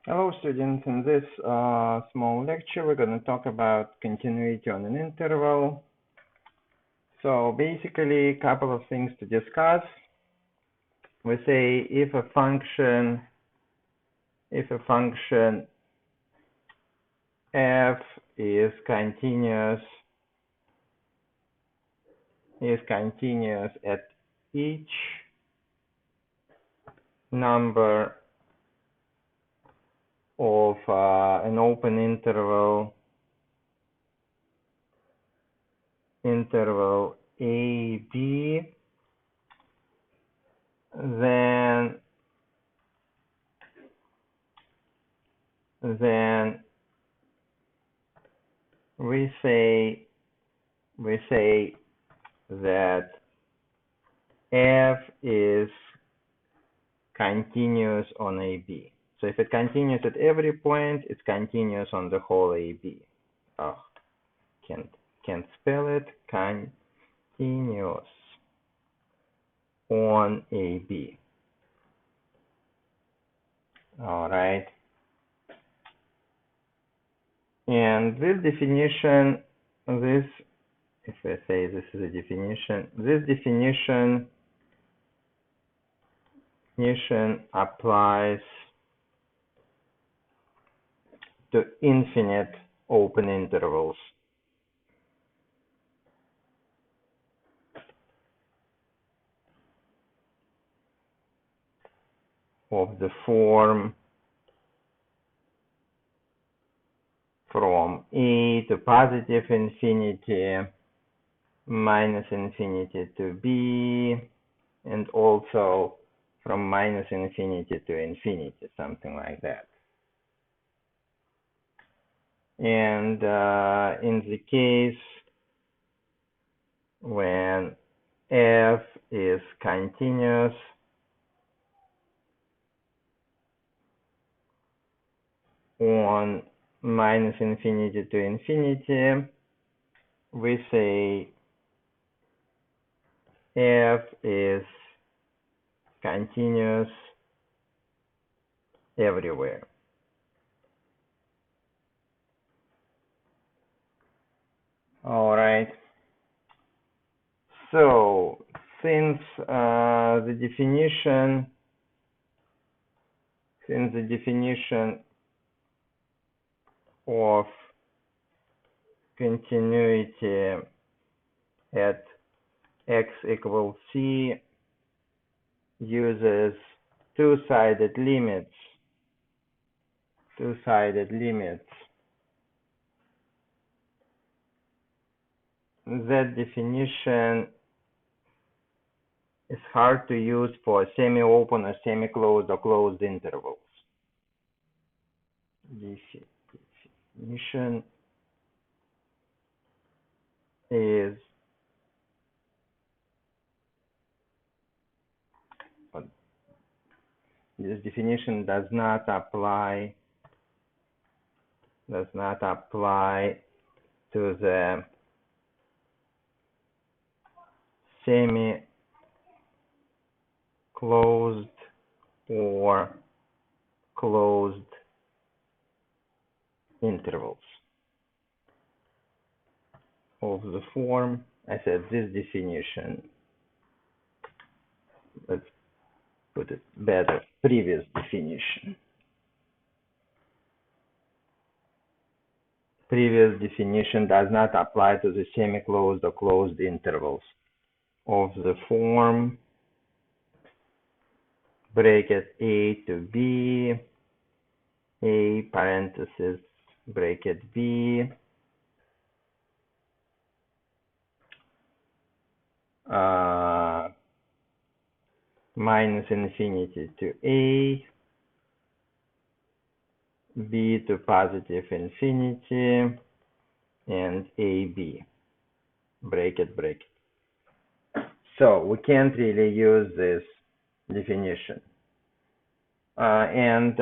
Hello students, in this small lecture we're going to talk about continuity on an interval. So basically a couple of things to discuss. We say if a function f is continuous at each number of an open interval AB, then we say that f is continuous on AB. So if it continues at every point, it's continuous on the whole AB. Oh, can't spell it. Continuous on AB. All right. And this definition, if I say this is a definition, this definition applies to infinite open intervals of the form from a to positive infinity, minus infinity to b, and also from minus infinity to infinity, something like that. And in the case when f is continuous on minus infinity to infinity, we say f is continuous everywhere. All right. So since the definition of continuity at x equals c uses two-sided limits, that definition is hard to use for semi-open or semi-closed or closed intervals. Definition is this definition does not apply to the semi-closed or closed intervals of the form. I said this definition, let's put it better, previous definition. Previous definition does not apply to the semi-closed or closed intervals of the form bracket a to b, a parenthesis bracket b, minus infinity to a, b to positive infinity, and ab, bracket. So we can't really use this definition. And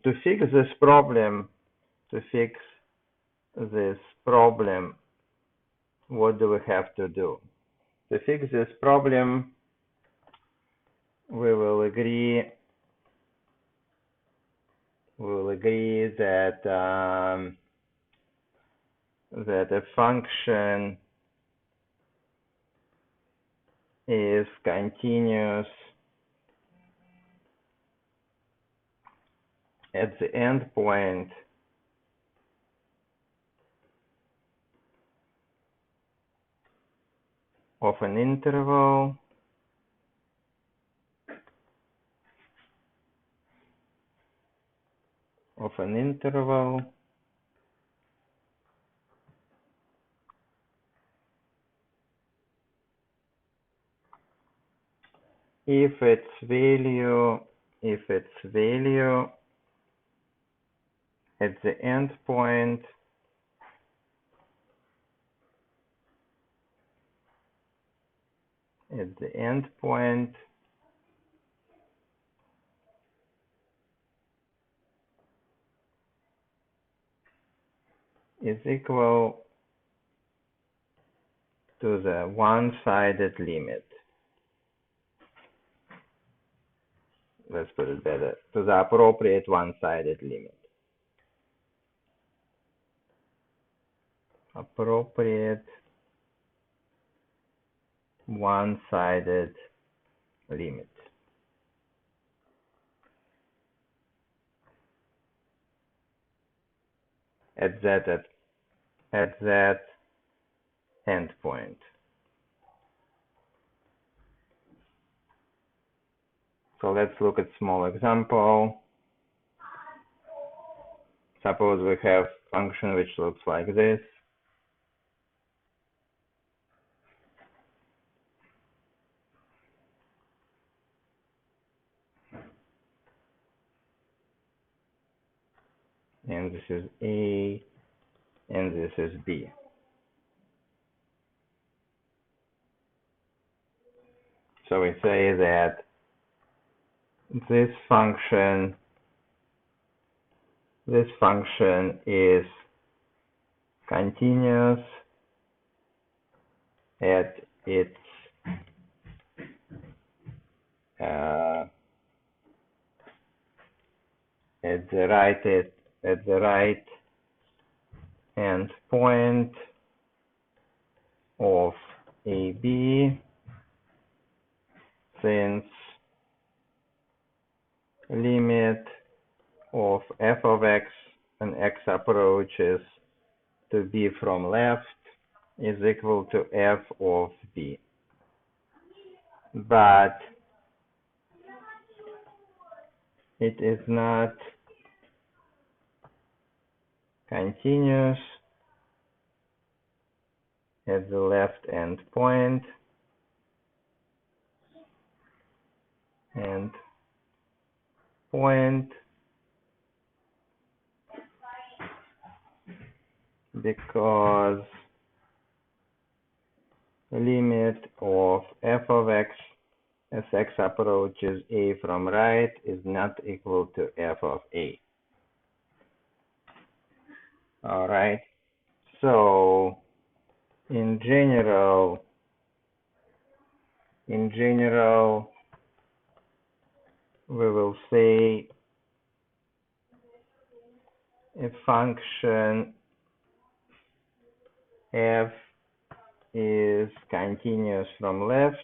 to fix this problem, what do we have to do? To fix this problem, we will agree we'll agree that that a function is continuous at the endpoint of an interval if its value at the endpoint is equal to the one-sided limit. Let's put it better, to the appropriate one-sided limit. Appropriate one-sided limit. At that endpoint. So let's look at small example. Suppose we have function which looks like this. And this is A, and this is B. So we say that this function is continuous at its at the right endpoint of AB, since limit of f of x when x approaches to b from left is equal to f of b. But it is not continuous at the left endpoint because limit of f of x as x approaches a from right is not equal to f of a. All right. So in general, we will say a function f is continuous from left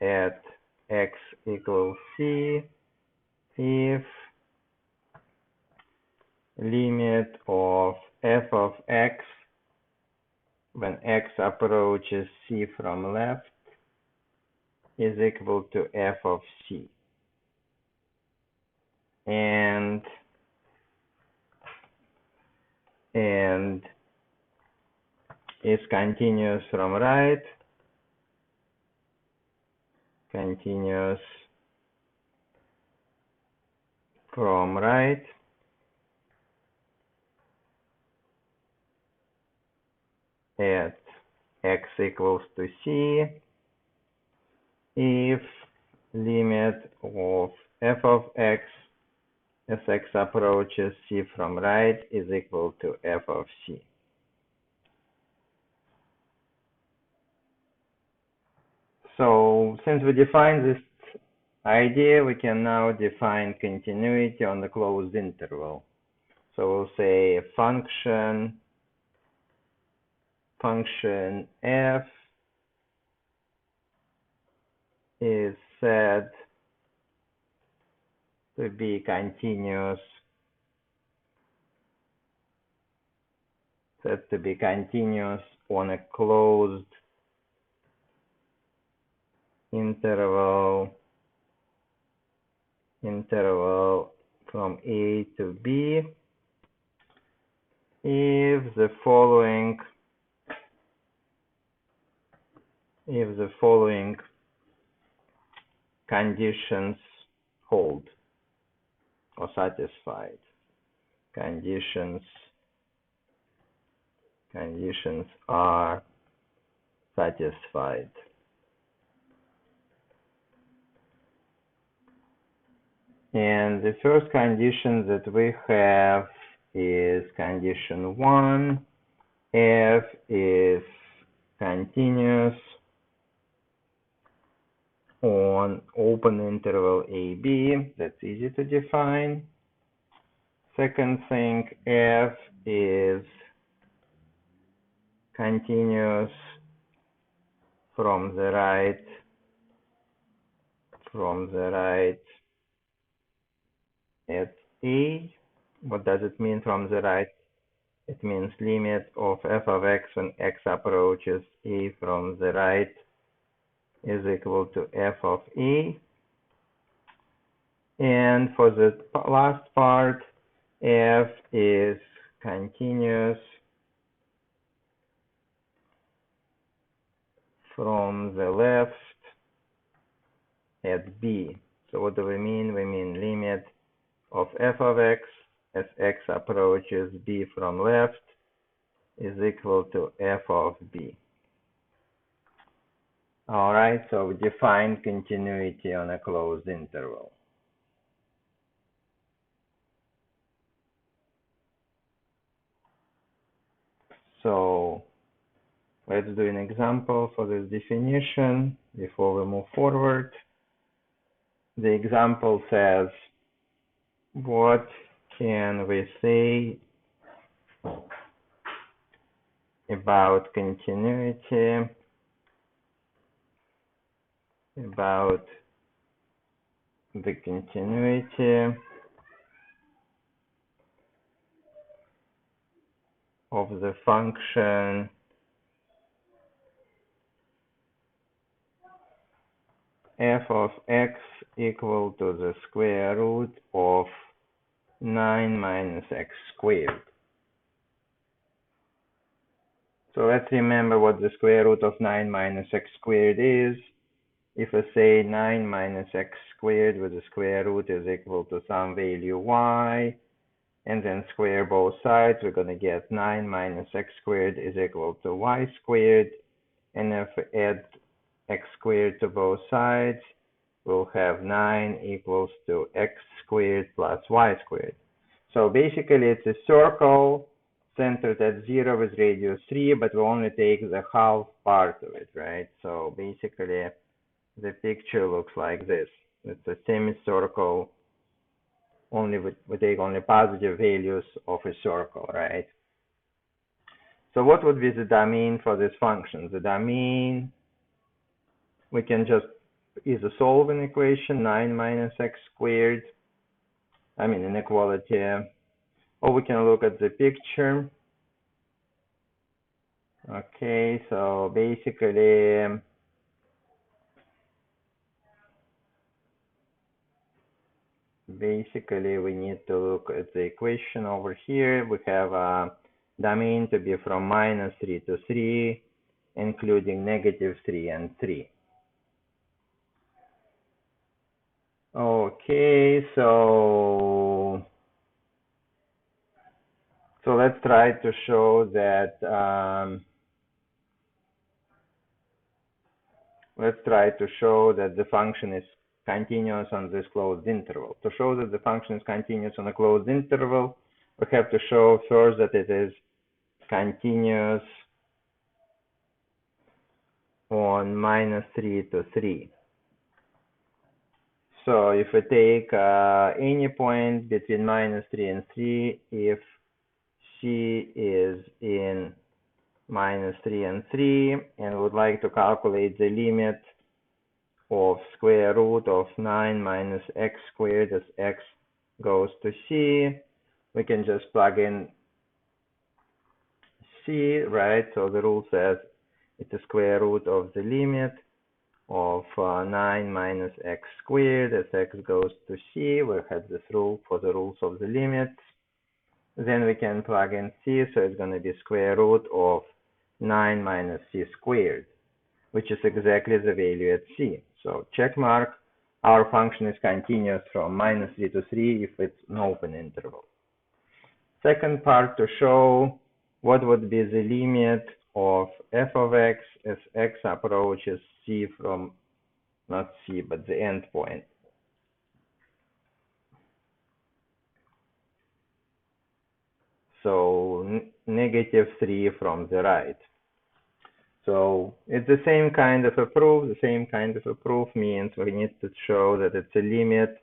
at x equals c if limit of f of x when x approaches c from left is equal to f of c, and is continuous from right, at x equals to c if limit of f of x as x approaches c from right is equal to f of c. So since we defined this idea, we can now define continuity on the closed interval. So we'll say function f is said to be continuous, on a closed interval from A to B if the following conditions hold or satisfied. Conditions are satisfied. And the first condition that we have is condition 1. F is continuous on open interval AB. That's easy to define. Second thing, F is continuous from the right at A. What does it mean from the right? It means limit of f of x when x approaches A from the right is equal to f of A. And for the last part, f is continuous from the left at B. So what do we mean? We mean limit of f of x as x approaches B from left is equal to f of B. All right, so we define continuity on a closed interval. So let's do an example for this definition before we move forward. The example says, what can we say about continuity, about the continuity of the function f of x equal to the square root of 9 minus x squared. So let's remember what the square root of 9 minus x squared is. If I say 9 minus x squared with the square root is equal to some value y, and then square both sides, we're going to get 9 minus x squared is equal to y squared. And if we add x squared to both sides, we'll have 9 equals to x squared plus y squared. So basically it's a circle centered at 0 with radius 3, but we only take the half part of it, right? So basically the picture looks like this. It's a semicircle, we take only positive values of a circle, right? So what would be the domain for this function? The domain, we can just either solve an equation, 9 minus x squared, inequality, or we can look at the picture. Okay, so basically, we need to look at the equation over here. We have a domain to be from minus 3 to 3, including negative 3 and 3. Okay, so let's try to show that the function is continuous on this closed interval. To show that the function is continuous on a closed interval, we have to show first that it is continuous on -3 to 3. So if we take any point between -3 and 3, if C is in -3 and 3, and would like to calculate the limit of square root of 9 minus x squared as x goes to C, we can just plug in C, right? So the rule says it's the square root of the limit of 9 minus x squared as x goes to C. We have this rule for the rules of the limits. Then we can plug in C, so it's going to be square root of 9 minus C squared, which is exactly the value at C. So check mark, our function is continuous from -3 to 3 if it's an open interval. Second part, to show what would be the limit of f of x as x approaches C from, not C, but the endpoint. So -3 from the right. So it's the same kind of a proof. The same kind of a proof means we need to show that it's a limit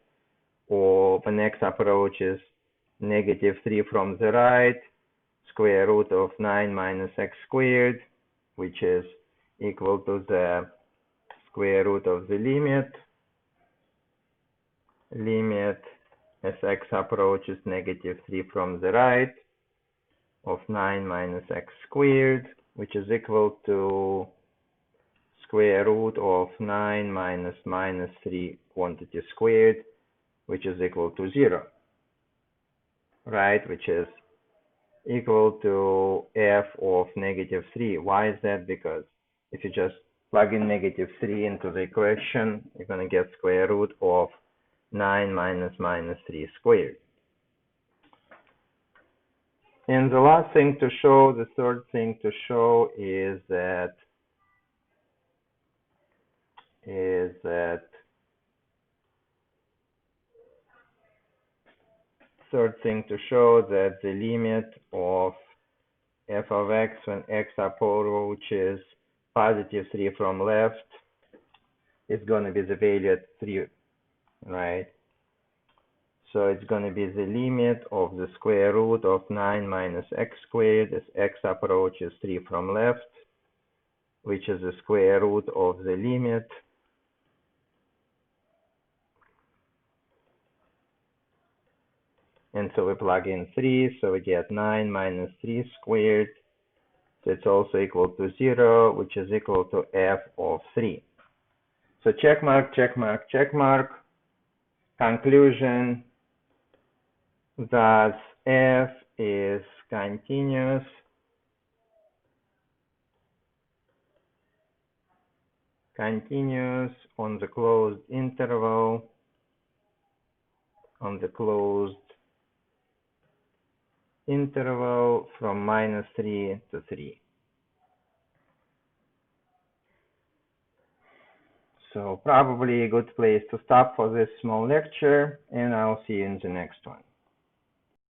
of an x approaches -3 from the right, square root of 9 minus x squared, which is equal to the square root of the limit as x approaches -3 from the right of 9 minus x squared, which is equal to square root of 9 minus -3 quantity squared, which is equal to 0, right? Which is equal to f of -3. Why is that? Because if you just plug in -3 into the equation, you're going to get square root of 9 minus -3 squared. And the last thing to show, the third thing to show is that the limit of f of x when x approaches +3 from left is going to be the value at 3, right? So it's going to be the limit of the square root of 9 minus x squared as x approaches 3 from left, which is the square root of the limit and so we plug in 3, so we get 9 minus 3 squared. So it's also equal to 0, which is equal to f of 3. So check mark, check mark, check mark. Conclusion, thus f is continuous on the closed interval, from -3 to 3. So probably a good place to stop for this small lecture, and I'll see you in the next one.